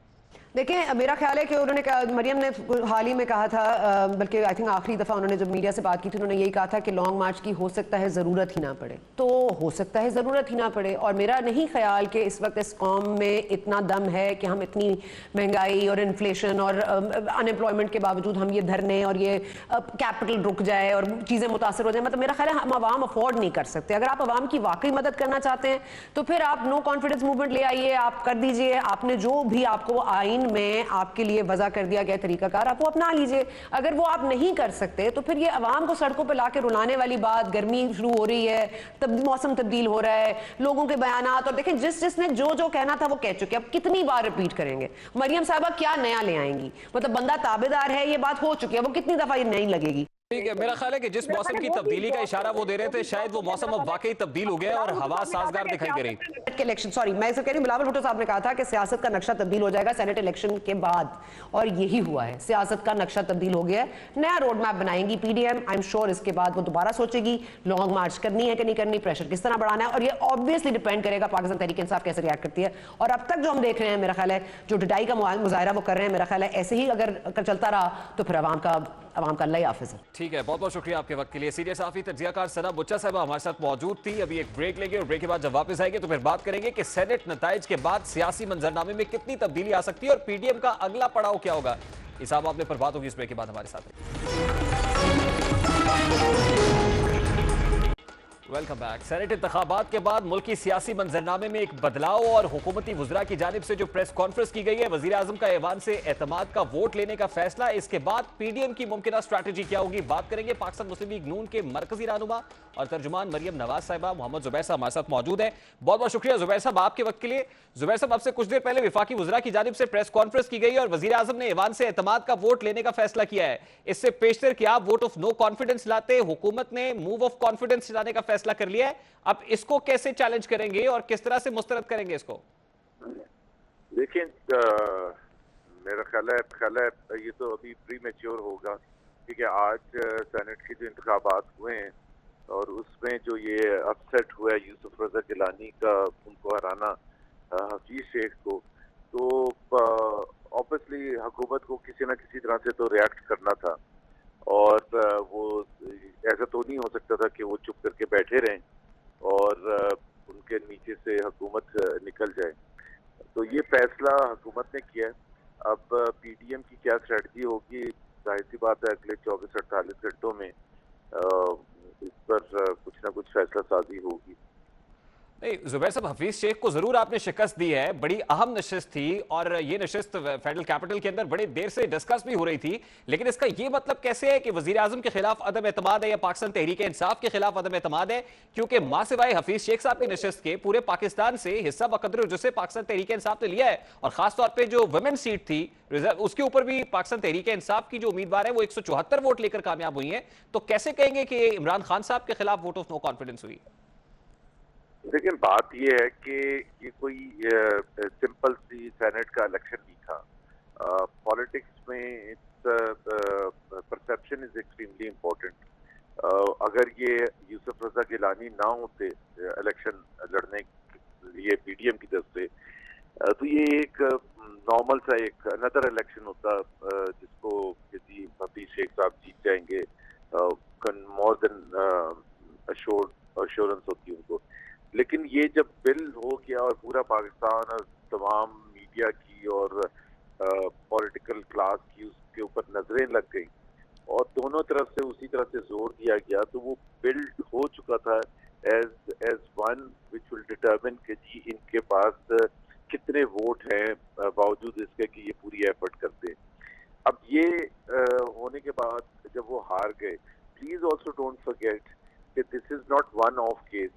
देखिए, मेरा ख्याल है कि उन्होंने मरियम ने हाल ही में कहा था, बल्कि आई थिंक आखिरी दफ़ा उन्होंने जब मीडिया से बात की थी, उन्होंने यही कहा था कि लॉन्ग मार्च की हो सकता है ज़रूरत ही ना पड़े। तो हो सकता है ज़रूरत ही ना पड़े, और मेरा नहीं ख्याल कि इस वक्त इस कौम में इतना दम है कि हम इतनी महंगाई और इन्फ्लेशन और अनएम्प्लॉयमेंट के बावजूद हम ये धरने और ये कैपिटल रुक जाए और चीज़ें मुतासर हो जाए। मतलब मेरा ख्याल है हम आवाम अफोर्ड नहीं कर सकते। अगर आप आवाम की वाकई मदद करना चाहते हैं तो फिर आप नो कॉन्फिडेंस मूवमेंट ले आइए, आप कर दीजिए। आपने जो भी आपको आइन में आपके लिए वजह कर दिया गया तरीकाकार, आप वो अपना लीजिए। अगर वो आप नहीं कर सकते तो फिर ये अवाम को सड़कों पर लाके रुलाने वाली बात, गर्मी शुरू हो रही है, मौसम तब्दील हो रहा है, लोगों के बयानात, और देखें जिसने जो कहना था वो कह चुके, अब कितनी बार रिपीट करेंगे? मरियम साहबा क्या नया ले आएंगी? मतलब बंदा ताबेदार है, ये बात हो चुकी है, वो कितनी दफा ये नहीं लगेगी। ठीक है, मेरा ख्याल है कि जिस मौसम की तब्दीली का इशारा वो दे रहे थे, शायद वो मौसम अब वाकई तब्दील हो गया है और हवा साजगार दिखाई दे रही है। इलेक्शन, सॉरी, मैं इसे कह रही हूं, बिलावल भुट्टो साहब ने कहा था कि सियासत का नक्शा तब्दील हो जाएगा सेनेट इलेक्शन के बाद, और यही हुआ है। सियासत का नक्शा तब्दील हो गया है, नया रोड मैप बनाएंगी पीडीएम। आई एम श्योर इसके बाद वो दोबारा सोचेगी लॉन्ग मार्च करनी है कि नहीं करनी, प्रेशर किस तरह बढ़ाना है, और ये ऑब्वियसली डिपेंड करेगा पाकिस्तान तहरीक इंसाफ कैसे रिएक्ट करती है। और अब तक जो हम देख रहे हैं, मेरा ख्याल है जो डिटाई का मुजाहरा वो कर रहे हैं, मेरा ख्याल है ऐसे ही अगर चलता रहा तो फिर अवाम का लय हाफिज है। ठीक है, बहुत बहुत शुक्रिया आपके वक्त के लिए। सीनियर साफी तज्जियाकार सना बुच्चा साहब हमारे साथ मौजूद थी। अभी एक ब्रेक लेंगे और ब्रेक के बाद जब वापस आएंगे तो फिर बात करेंगे कि सेनेट नताइज के बाद सियासी मंजरनामे में कितनी तब्दीली आ सकती है और पीडीएम का अगला पड़ाव क्या होगा। इस मामले पर बात होगी इस ब्रेक के बाद। हमारे साथ वेलकम बैक। सेनेट इंतखाबात के बाद मुल्की सियासी मंजरनामे में एक बदलाव और हुकूमती वुज़रा की जानिब से जो प्रेस कॉन्फ्रेंस की गई है, वज़ीर आज़म का ऐवान से एतमाद का वोट लेने का फैसला, इसके बाद पीडीएम की मुमकिना स्ट्रैटेजी क्या होगी, बात करेंगे। पाकिस्तान मुस्लिम लीग नून के मरकजी रहनुमा और तर्जुमान मरियम नवाज साहिबा मोहम्मद जुबैर साहब हमारे साथ मौजूद है। बहुत बहुत शुक्रिया जुबैर साहब आपके वक्त के लिए। जुबैर साहब, आपसे कुछ देर पहले विफाकी वुज़रा की जानिब से प्रेस कॉन्फ्रेंस की गई और वज़ीर आज़म ने ऐवान से एतमाद का वोट लेने का फैसला किया है। इससे पेशतर क्या आप वोट ऑफ नो कॉन्फिडेंस लाते, हुकूमत ने मूव ऑफ कॉन्फिडेंस लाने का फैसला कर लिया है, अब इसको कैसे चैलेंज करेंगे और किस तरह से मुस्तरद करेंगे इसको? देखिए, मेरा ख्याल है ये तो अभी प्री मैच्योर होगा, क्योंकि आज सेनेट के जो इंतखाबात हुए हैं और उसमें जो ये अपसेट हुआ है यूसुफ रजा गिलानी का, उनको हराना हफीज शेख को, तो ऑब्वियसली हुकूमत को किसी ना किसी तरह से तो रिएक्ट करना था और वो ऐसा तो नहीं हो सकता था कि वो चुप करके बैठे रहें और उनके नीचे से हुकूमत निकल जाए। तो ये फैसला हुकूमत ने किया है। अब पीडीएम की क्या स्ट्रेटजी होगी, जाहिर सी बात है अगले 24-48 घंटों में इस पर कुछ ना कुछ फैसला साजी होगी। नहीं जुबैर साहब, हफीज शेख को जरूर आपने शिकस्त दी है, बड़ी अहम नशिस्त थी और ये नशिस्त फेडरल कैपिटल के अंदर बड़े देर से डिस्कस भी हो रही थी, लेकिन इसका ये मतलब कैसे है कि वजीर आजम के खिलाफ अदम एतमाद है या पाकिस्तान तहरीक इंसाफ के खिलाफ अदम एतमाद है? क्योंकि मां सिवाय हफीज शेख साहब की नशिस्त के पूरे पाकिस्तान से हिस्सा बकदर जिससे पाकिस्तान तहरीक इंसाफ ने लिया है, और खासतौर पर जो वुमेन सीट थी उसके ऊपर भी पाकिस्तान तहरीक इंसाफ की जो उम्मीदवार है वो 174 वोट लेकर कामयाब हुई है। तो कैसे कहेंगे कि इमरान खान साहब के खिलाफ वोट ऑफ नो कॉन्फिडेंस हुई? लेकिन बात यह है कि ये कोई सिंपल सी सेनेट का इलेक्शन नहीं था। पॉलिटिक्स में परसेप्शन इज एक्सट्रीमली इम्पोर्टेंट। अगर ये यूसुफ रजा गिलानी ना होते इलेक्शन लड़ने लिए पीडीएम की तरफ से, तो ये एक नॉर्मल सा एक अनदर इलेक्शन होता जिसको किसी हफीज शेख साहब जीत जाएंगे, मोर देन अश्योरेंस होती है उनको। लेकिन ये जब बिल हो गया और पूरा पाकिस्तान और तमाम मीडिया की और पॉलिटिकल क्लास की उसके ऊपर नजरें लग गई और दोनों तरफ से उसी तरह से जोर दिया गया, तो वो बिल्ड हो चुका था as one which will determine कि जी इनके पास कितने वोट हैं बावजूद इसके कि ये पूरी एफर्ट करते हैं। अब ये होने के बाद जब वो हार गए, प्लीज ऑल्सो डोंट फॉरगेट कि this is not one of case.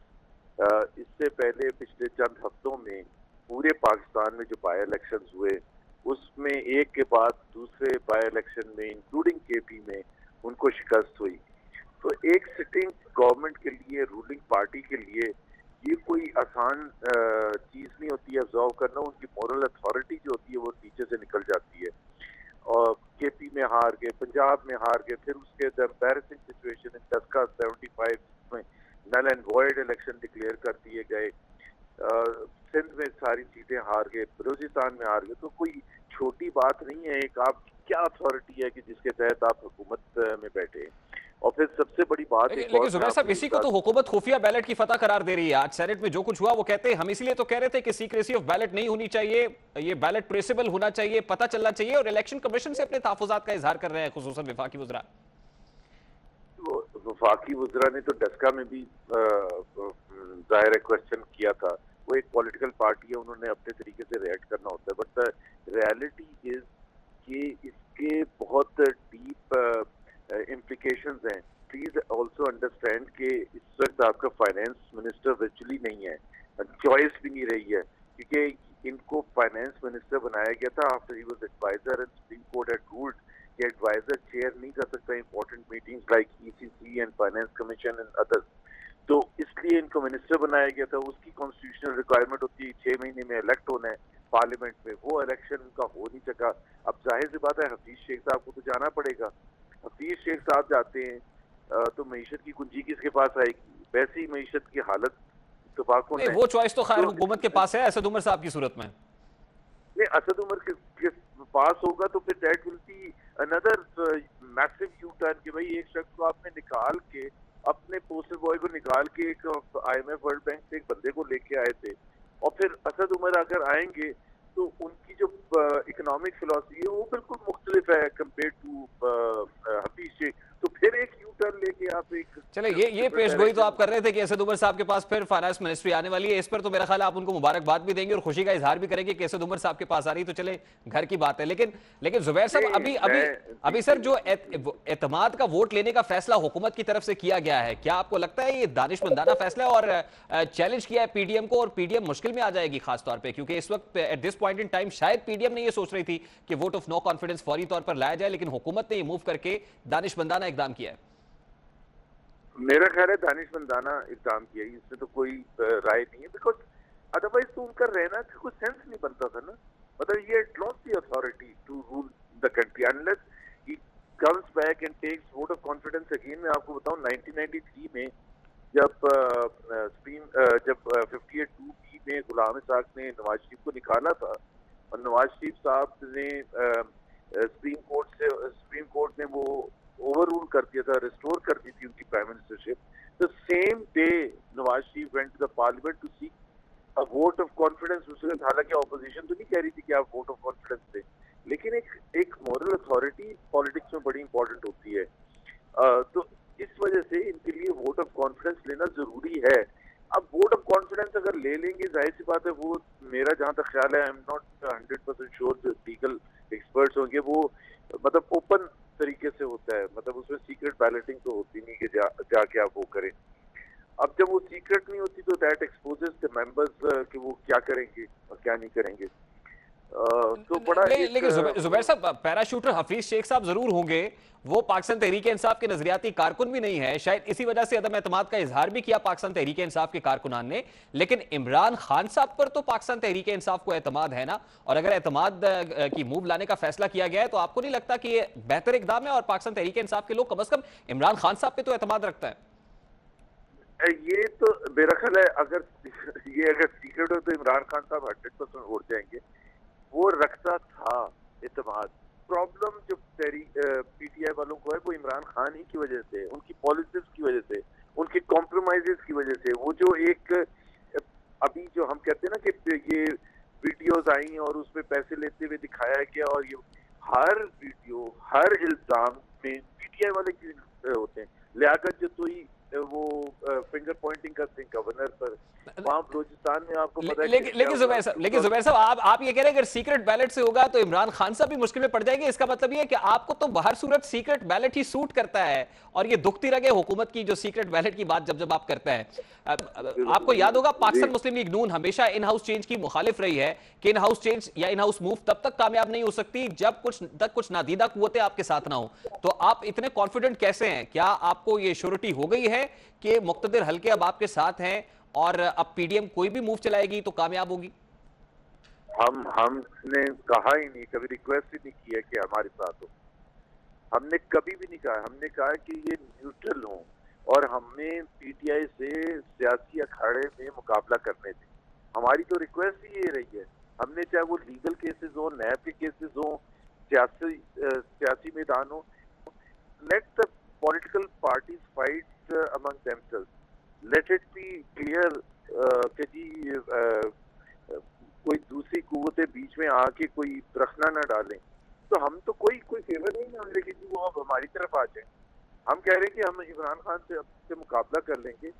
इससे पहले पिछले चंद हफ्तों में पूरे पाकिस्तान में जो बाई इलेक्शंस हुए उसमें एक के बाद दूसरे बाई इलेक्शन में इंक्लूडिंग केपी में उनको शिकस्त हुई। तो एक सिटिंग गवर्नमेंट के लिए, रूलिंग पार्टी के लिए ये कोई आसान चीज नहीं होती है ऑब्जर्व करना। उनकी मॉरल अथॉरिटी जो होती है वो नीचे से निकल जाती है। और केपी में हार गए, पंजाब में हार गए, फिर उसके एम्बैरेसिंग सिचुएशन इन दसका 75 में null and void election declare कर दिए गए, सिंध में सारी सीटें हार गए, बलूचिस्तान में हार गए। तो कोई छोटी बात नहीं है। एक आप क्या अथॉरिटी है कि जिसके तहत आप हुकूमत में बैठे हैं। और फिर सबसे बड़ी बात, लेकिन जुबैर साहब इसी को तो हुकूमत खुफिया बैलेट की फतह करार दे रही है। आज सेनेट में जो कुछ हुआ वो कहते हैं हम इसलिए तो कह रहे थे कि सीक्रेसी ऑफ बैलेट नहीं होनी चाहिए, ये बैलेट ट्रेसेबल होना चाहिए, पता चलना चाहिए, और इलेक्शन कमीशन से अपने तहफुजात का इजहार कर रहे हैं, खुसूसन विफाकी वज़रा। वफाकी वज़रा ने तो डस्का में भी जाहिर है क्वेश्चन किया था। वो एक पॉलिटिकल पार्टी है, उन्होंने अपने तरीके से रिएक्ट करना होता है, बट द रियलिटी इज कि इसके बहुत डीप इम्प्लीकेशंस हैं। प्लीज ऑल्सो अंडरस्टैंड कि इस वक्त आपका फाइनेंस मिनिस्टर वर्चुअली नहीं है, चॉइस भी नहीं रही है, क्योंकि इनको फाइनेंस मिनिस्टर बनाया गया था after he was adviser and Supreme Court had ruled ये एडवाइजर चेयर नहीं कर सकता important meetings like ECC and finance commission and others. तो इसलिए इनको मिनिस्टर बनाया गया था। उसकी कॉन्स्टिट्यूशनल रिक्वायरमेंट होती है 6 महीने में इलेक्ट होना है पार्लियामेंट में, वो इलेक्शन उनका हो नहीं सका। अब जाहिर सी बात है हफीज शेख साहब को तो जाना पड़ेगा। हफीज शेख साहब जाते हैं तो मईशत की कुंजी किसके पास आएगी? वैसे ही मईशत की हालत तबाकुन है। वो चॉइस तो खैर हुकूमत के पास है असद उमर साहब की सूरत में। नहीं, असद उमर के पास होगा तो फिर that will be another massive U turn कि भाई एक शख्स को आपने निकाल के, अपने पोस्टर बॉय को निकाल के एक IMF वर्ल्ड बैंक से एक बंदे को लेके आए थे, और फिर असद उमर अगर आएंगे तो उनकी जो इकोनॉमिक फिलॉसफी है वो बिल्कुल मुख्तलिफ है कंपेयर टू हफीज शेख। तो फिर एक यू टर्न लेके आप एक चले ये पेशगोई तो आप कर रहे थे कि असद उमर साहब के पास फिर फाइनेंस मिनिस्ट्री आने वाली है। इस पर तो मेरा ख्याल आप उनको मुबारकबाद भी देंगे और खुशी का इजहार भी करेंगे कि असद उमर साहब के पास आ रही, तो चले घर की बात है। लेकिन जुबैर साहब अभी सर जो एतमाद का वोट लेने का फैसला हुकूमत की तरफ से किया गया है, क्या आपको लगता है ये दानिशमंदाना फैसला है और चैलेंज किया है पीडीएम को और पीडीएम मुश्किल में आ जाएगी खासतौर पर, क्योंकि इस वक्त at this point in time शायद पीडीएम ने ये सोच रही थी कि वोट ऑफ नो कॉन्फिडेंस फौरी तौर पर लाया जाए, लेकिन हुकूमत ने ये मूव करके दानिशमंदाना इकदाम किया है। मेरा ख्याल है दानिशमंदाना इक़दाम किया, इसमें तो कोई राय नहीं है, बिकॉज अदरवाइज तो उनका रहना का कोई सेंस नहीं बनता था ना। मतलब ये lost the authority to rule the country unless he comes back and takes vote of confidence again. मैं आपको बताऊं 1993 में जब 58(2) में गुलाम इसाक ने नवाज शरीफ को निकाला था और नवाज शरीफ साहब ने सुप्रीम कोर्ट ने वो ओवर रूल कर दिया था, रिस्टोर कर दी थी उनकी prime ministership. The same day Nawaz Sharif went to the parliament to seek a vote of confidence. हालांकि ऑपोजिशन तो नहीं कह रही थी कि आप वोट ऑफ कॉन्फिडेंस दें, लेकिन एक मॉरल अथॉरिटी पॉलिटिक्स में बड़ी इंपॉर्टेंट होती है। तो इस वजह से इनके लिए वोट ऑफ कॉन्फिडेंस लेना जरूरी है। अब वोट ऑफ कॉन्फिडेंस अगर ले लेंगे, जाहिर सी बात है वो, मेरा जहां तक ख्याल है, आई एम नॉट 100% श्योर, जो लीगल एक्सपर्ट्स होंगे वो मतलब ओपन तरीके से होता है, मतलब उसमें सीक्रेट बैलेटिंग तो होती नहीं कि जाके आप वो करें। अब जब वो सीक्रेट नहीं होती तो दैट एक्सपोजेस द मेंबर्स कि वो क्या करेंगे और क्या नहीं करेंगे। तो बड़ा लेकिन जुबैर साहब, पैराशूटर हफीज शेख साहब जरूर होंगे, वो पाकिस्तान तहरीक इंसाफ के नजरियाती कारकुन भी नहीं है, शायद इसी वजह से अदम एतमाद का इजहार भी किया पाकिस्तान तहरीक इंसाफ के कारकुनान ने। लेकिन इमरान खान साहब पर तो पाकिस्तान तहरीक इंसाफ को एतमाद है ना, और अगर एतमाद की मूव लाने का फैसला किया गया है तो आपको नहीं लगता कि ये बेहतर इकदाम है और पाकिस्तान तहरीक इंसाफ के लोग कम अज कम इमरान खान साहब पे तो एतमाद रखता है? ये तो मेरा ख्याल है अगर सीक्रेट हो तो इमरान खान साहब 100% वोट जाएंगे। वो रखता था इत्तेमाद। प्रॉब्लम जो PTI वालों को है वो इमरान खान ही की वजह से, उनकी पॉलिसीज की वजह से, उनके कॉम्प्रोमाइजेस की वजह से। वो जो एक अभी जो हम कहते हैं ना कि ये वीडियोस आई और उसमें पैसे लेते हुए दिखाया गया, और ये हर वीडियो हर इल्जाम में PTI वाले क्यों होते हैं? लियाकत जतोई वो फिंगर पॉइंटिंग करते हैं गवर्नर पर, वहां बलूचिस्तान में आपको पता है। लेकिन जुबैर साहब आप ये कह रहे हैं अगर सीक्रेट बैलेट से होगा तो इमरान खान साहब भी मुश्किल में पड़ जाएंगे। इसका मतलब ये है कि आपको तो बाहर सूरत सीक्रेट बैलेट ही सूट करता है, और ये दुखती रहे हुकूमत की जो सीक्रेट बैलेट की बात जब आप करते हैं। आपको याद होगा पाकिस्तान मुस्लिम लीग नून हमेशा इन हाउस चेंज की मुखालिफ रही है कि इन हाउस चेंज या इन हाउस मूव तब तक कामयाब नहीं हो सकती जब कुछ नादीदा कुव्वतें आपके साथ ना हो। तो आप इतने कॉन्फिडेंट कैसे हैं? क्या आपको ये श्योरिटी हो गई है कि मुक्तदिर हल्के अब आपके साथ हैं और अब पीडीएम कोई भी मूव चलाएगी तो कामयाब होगी? हमने कहा ही नहीं, कभी रिक्वेस्ट ही नहीं किया कि हमारे साथ हो। हमने कभी भी नहीं कहा। हमने कहा कि ये न्यूट्रल हो और हमें PTI से सियासी अखाड़े में मुकाबला करने दें। हमारी तो रिक्वेस्ट ही ये रही है। हमने चाहे वो लीगल केसेस हो, नैब के केसेस हो, सियासी मैदान हो, let the political parties fight among themselves. Let it be clear कि जी कोई दूसरी कुव्वतें बीच में आके कोई रखना ना डालें। तो हम तो कोई फेवर नहीं मांग रहे कि वो अब हमारी तरफ आ जाए। हम कह रहे हैं कि हम इमरान खान से मुकाबला कर लेंगे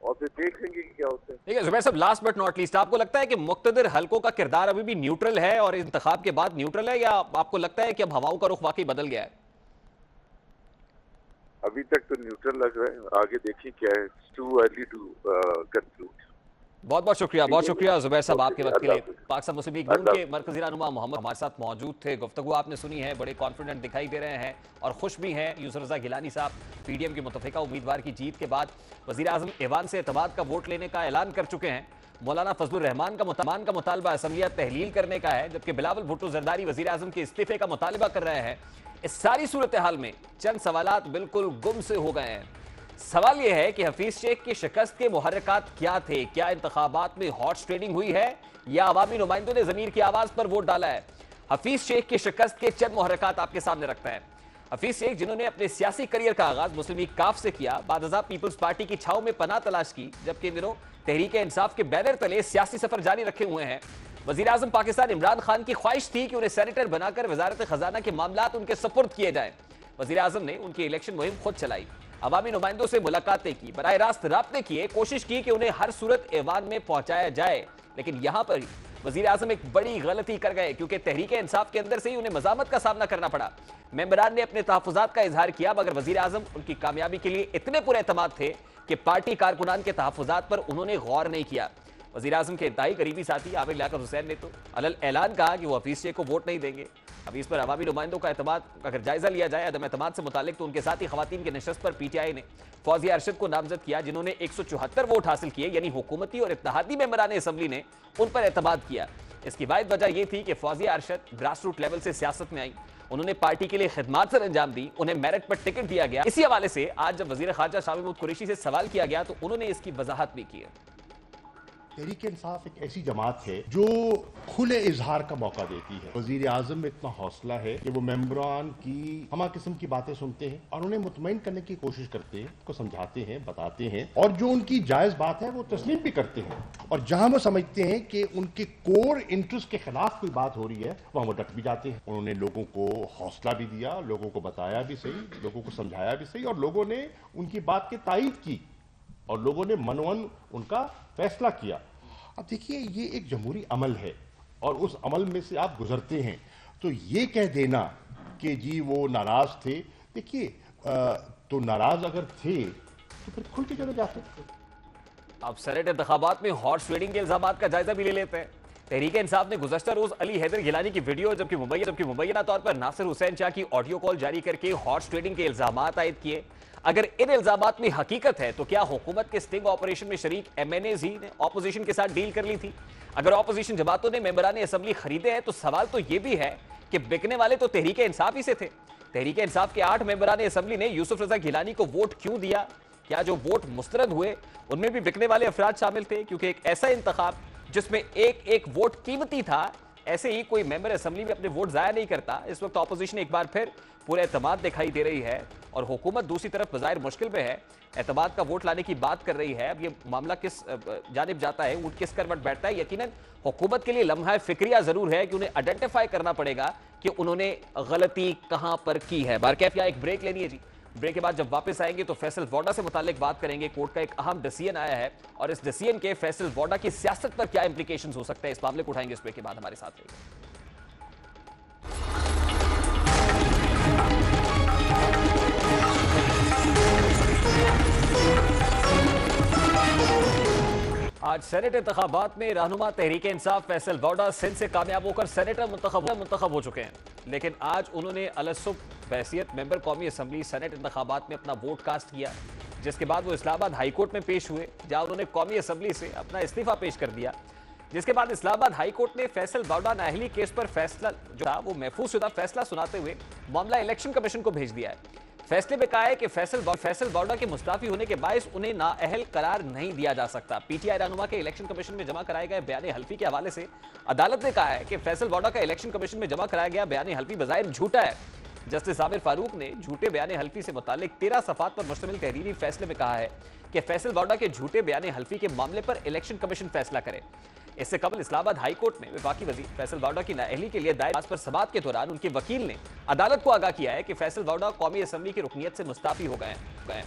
और फिर देख लेंगे कि क्या होता है। ठीक है जुबैर साहब, लास्ट बट नॉट लीस्ट, आपको लगता है कि मुक्तदिर हल्कों का किरदार अभी भी न्यूट्रल है और इंतखाब के बाद न्यूट्रल है, या आपको लगता है कि अब हवाओं का रुख वाकई बदल गया है? अभी तक तो न्यूट्रल लग रहा है, आगे देखिए क्या है। It's too early to conclude. बहुत बहुत शुक्रिया जुबैर साहब आपके वक्त के लिए। पाकिस्तान मुस्लिम लीग नून के मरकजी रहनुमा मोहम्मद हमारे साथ मौजूद थे। गुफ्तगू आपने सुनी है, बड़े कॉन्फिडेंट दिखाई दे रहे हैं और खुश भी हैं। यूसुफ रजा गिलानी साहब पीडीएम के मुतफिका उम्मीदवार की जीत के बाद वजीर आजम ऐवान से एतमाद का वोट लेने का ऐलान कर चुके हैं। मौलाना फजलुर रहमान का मुतालबा असम्बलियात तहलील करने का है, जबकि बिलावल भुट्टो जरदारी वजीर आजम के इस्तीफे का मुतालबा कर रहे हैं। इस सारी सूरत हाल में चंद सवालात बिल्कुल गुम से हो गए हैं। सवाल यह है कि हफीज शेख की शिकस्त के मुहर्रिकात क्या थे? क्या इंतखाबात में हॉर्स ट्रेडिंग हुई है या अवामी नुमाइंदों ने ज़मीर की आवाज पर वोट डाला है? हफीज शेख की शिकस्त के चंद मुहर्रिकात आपके सामने रखता है। हफीज शेख जिन्होंने अपने सियासी करियर का आगाज मुस्लिम लीग काफ से किया, बादशाह पीपल्स पार्टी की छाव में पनाह तलाश की, जबकि इन दिनों तहरीक इंसाफ के बैनर तले सियासी सफर जारी रखे हुए हैं। वजीर आजम पाकिस्तान इमरान खान की ख्वाहिश थी कि उन्हें सेनेटर बनाकर वजारत खजाना के मामलात उनके सपुर्द किए जाए। वजीर आजम ने उनकी इलेक्शन मुहिम खुद चलाई, अवामी नुमाइंदों से मुलाकातें की, बराह रास्त राब्ते किए, कोशिश की कि उन्हें हर सूरत ऐवान में पहुंचाया जाए। लेकिन यहां पर वजीर आजम एक बड़ी गलती कर गए, क्योंकि तहरीक इंसाफ के अंदर से ही उन्हें मजामत का सामना करना पड़ा। मेंबरान ने अपने तहफुजात का इजहार किया, मगर वजीर आजम उनकी कामयाबी के लिए इतने पुरएतमाद थे कि पार्टी कारकुनान के तहफुजात पर उन्होंने गौर नहीं किया। वजीर आजम के इंतहाई करीबी साथी आमिर लियाकत हुसैन ने तो अलल ऐलान कहा कि वो हफीज शेख को वोट नहीं देंगे। अब इस पर अवामी नुमाइंदों का एतमाद अगर जायजा लिया जाए अदम एतमाद से मुतालिक, तो उनके साथ ही खवातीन की नशस्त पर पीटीआई ने फौजिया अरशद को नामजद किया, जिन्होंने 174 वोट हासिल किए, यानी हुकूमती और इत्तेहादी मेंबरान असम्बली ने उन पर एतमाद किया। इसकी वाहिद वजह यह थी कि Fauzia Arshad grass root level से सियासत में आई, उन्होंने पार्टी के लिए खिदमात सर अंजाम दी, उन्हें मेरिट पर टिकट दिया गया। इसी हवाले से आज जब वजीर खारजा शाह महमूद कुरैशी से सवाल किया गया तो उन्होंने इसकी वजाहत भी की है। तहरीक इंसाफ एक ऐसी जमात है जो खुले इजहार का मौका देती है। वजीर आजम में इतना हौसला है कि वो मेंबरान की हमा किस्म की बातें सुनते हैं और उन्हें मुतमईन करने की कोशिश करते हैं, उनको समझाते हैं, बताते हैं, और जो उनकी जायज बात है वो तस्लीम भी करते हैं। और जहां वो समझते हैं कि उनके कोर इंटरेस्ट के खिलाफ कोई बात हो रही है, वहां वो डट भी जाते हैं। उन्होंने लोगों को हौसला भी दिया, लोगों को बताया भी सही, लोगों को समझाया भी सही, और लोगों ने उनकी बात की तायीद की और लोगों ने मनोवन उनका फैसला किया। अब देखिए, ये एक जमहूरी अमल है और उस अमल में से आप गुजरते हैं, तो ये कह देना कि जी वो नाराज थे, देखिए तो नाराज अगर थे तो फिर खुल के चले जाते। अब सेनेट इंतखाबात में हॉर्स ट्रेडिंग के इल्जामात का जायजा भी ले लेते हैं। तहरीक इंसाफ ने गुज़श्ता रोज अली हैदर गिलानी की वीडियो जबकि मुबैना तौर पर नासिर हुसैन शाह की ऑडियो कॉल जारी करके हॉर्स ट्रेडिंग के इल्जामात आयद किए। अगर इन इल्जामात में हकीकत है तो क्या हुकूमत के स्टिंग ऑपरेशन में शरीक MNAs ही ने ऑपोजिशन के साथ डील कर ली थी? अगर ऑपोजिशन जमातों ने मेंबरान असम्बली खरीदे हैं तो सवाल तो यह भी है कि बिकने वाले तो तहरीक इंसाफ ही से थे। तहरीक इंसाफ के 8 मेंबरान असम्बली ने यूसुफ रजा गिलानी को वोट क्यों दिया? क्या जो वोट मुस्तरद हुए उनमें भी बिकने वाले अफराद शामिल थे? क्योंकि एक ऐसा इंतखाब जिसमें एक एक वोट कीमती था, ऐसे ही कोई मेंबर असम्बली में अपने वोट जाया नहीं करता। इस वक्त ऑपोजिशन एक बार फिर पूरे एतमाद दिखाई दे रही है और हुकूमत दूसरी तरफ बज़ाहिर मुश्किल में है, एतमाद का वोट लाने की बात कर रही है। अब ये मामला किस जानिब जाता है, ऊँट किस करवट बैठता है, यकीनन हुकूमत के लिए लम्हा फिक्रिया जरूर है कि उन्हें आइडेंटिफाई करना पड़ेगा कि उन्होंने गलती कहां पर की है। बारकैफ यहाँ एक ब्रेक लेनी है जी। ब्रेक के बाद जब वापस आएंगे तो फैसल वोडा से मुतालिक बात करेंगे। कोर्ट का एक अहम डिसीजन आया है और इस डिसीजन के फैसल वोडा की सियासत पर क्या इंप्लीकेशंस हो सकते हैं, इस मामले को उठाएंगे। इस ब्रेक के बाद हमारे साथ रहिए। आज सेनेट इंतखाबात में रहनुमा तहरीक इंसाफ फैसल वोडा सिंध से कामयाब होकर सेनेटर मुंतखब हो चुके हैं, लेकिन आज उन्होंने अलसुब बहसियत मेंबर कौमी असम्बली सेनेट इंतखाबात में अपना वोट कास्ट किया, जिसके बाद वो इस्लामाबाद हाईकोर्ट में पेश हुए, जहां उन्होंने कौमी असम्बली से अपना इस्तीफा पेश कर दिया। जिसके बाद इस्लामाबाद हाईकोर्ट ने फैसल वोडा नाअहली केस पर फैसला जो था वो महफूज शुदा फैसला सुनाते हुए मामला इलेक्शन कमीशन को भेज दिया है। फैसले में कहा है कि फैसल वोडा के मुस्ताफी होने के बायस उन्हें नाअहल करार नहीं दिया जा सकता। पीटीआई रहनुमा के इलेक्शन कमीशन में जमा कराए गए बयान हल्फी के हवाले से अदालत ने कहा है कि फैसल वोडा का इलेक्शन कमीशन में जमा कराया गया बयान हल्फी बज़ाहिर झूठा है। जस्टिस आमिर फारूक ने झूठे बयान हल्फी से मुतालिक 13 सफ़ात पर मुश्तमिल तहरीरी फैसले में कहा है कि फैसल वोडा के झूठे बयान हल्फी के मामले पर इलेक्शन कमीशन फैसला करे। इससे कबल इस्लामाबाद हाई कोर्ट में वफाकी वजीर फैसल वोडा की नाअहली के लिए दायर पर समाअत के दौरान उनके वकील ने अदालत को आगाह किया है कि फैसल वोडा कौमी असम्बली की रुकनियत से मुस्ताफी हो गए हैं।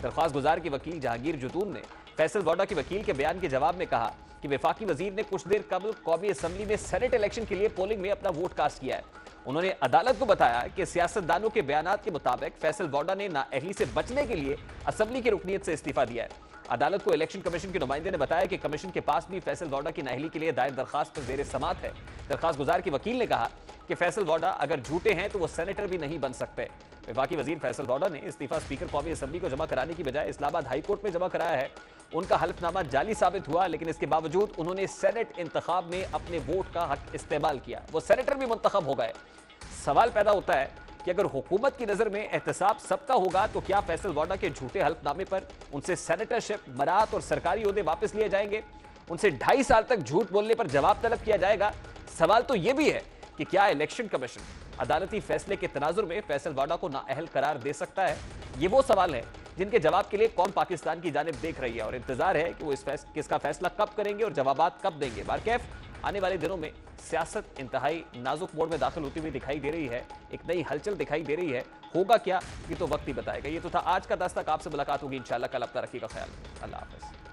दरख्वास्त गुजार के वकील जहांगीर जुतून ने फैसल वोडा के वकील के बयान के जवाब में कहा कि वफाकी वजीर ने कुछ देर कबल कौमी असम्बली में सेनेट इलेक्शन के लिए पोलिंग में अपना वोट कास्ट किया है। उन्होंने अदालत को बताया कि सियासतदानों के बयानात के मुताबिक फैसल वोडा ने नाअहली से बचने के लिए असम्बली की रुकनियत से इस्तीफा दिया है। अदालत को इलेक्शन कमीशन के नुमाइंदे ने बताया कि कमीशन के पास भी फैसल वाडा की नाअहली के लिए दायर दरखास्त पर जेर समात है। दरखास्त गुजार के वकील ने कहा कि फैसल वाडा अगर झूठे हैं तो वो सेनेटर भी नहीं बन सकते। वफाकी वजीर फैसल वाडा ने इस्तीफा स्पीकर कौमी असम्बली को जमा कराने की बजाय इस्लामाबाद हाई कोर्ट में जमा कराया है। उनका हल्फनामा जाली साबित हुआ, लेकिन इसके बावजूद उन्होंने सेनेट इंतखाब में अपने वोट का हक इस्तेमाल किया, वो सेनेटर भी मुंतखब हो गए। सवाल पैदा होता है कि अगर हुकूमत की नजर में एहतसाब सबका होगा तो क्या फैसल वाडा के झूठे हल्फनामे पर उनसे सेनेटरशिप, मरात और सरकारी ओहदे वापस लिए जाएंगे? उनसे 2.5 साल तक झूठ बोलने पर जवाब तलब किया जाएगा? सवाल तो यह भी है कि क्या इलेक्शन कमीशन अदालती फैसले के तनाजुर में फैसल वाडा को नाअहल करार दे सकता है? ये वो सवाल है जिनके जवाब के लिए कौम पाकिस्तान की जानिब देख रही है और इंतजार है कि वो इसका फैसला कब करेंगे और जवाबात कब देंगे। बारकैफ आने वाले दिनों में सियासत इंतहाई नाजुक मोड़ में दाखिल होती हुई दिखाई दे रही है, एक नई हलचल दिखाई दे रही है। होगा क्या, ये तो वक्त ही बताएगा। ये तो था आज का दस्तक। आपसे मुलाकात होगी इंशाल्लाह कल। अपना रखिएगा ख्याल। अल्लाह हाफ़िज़।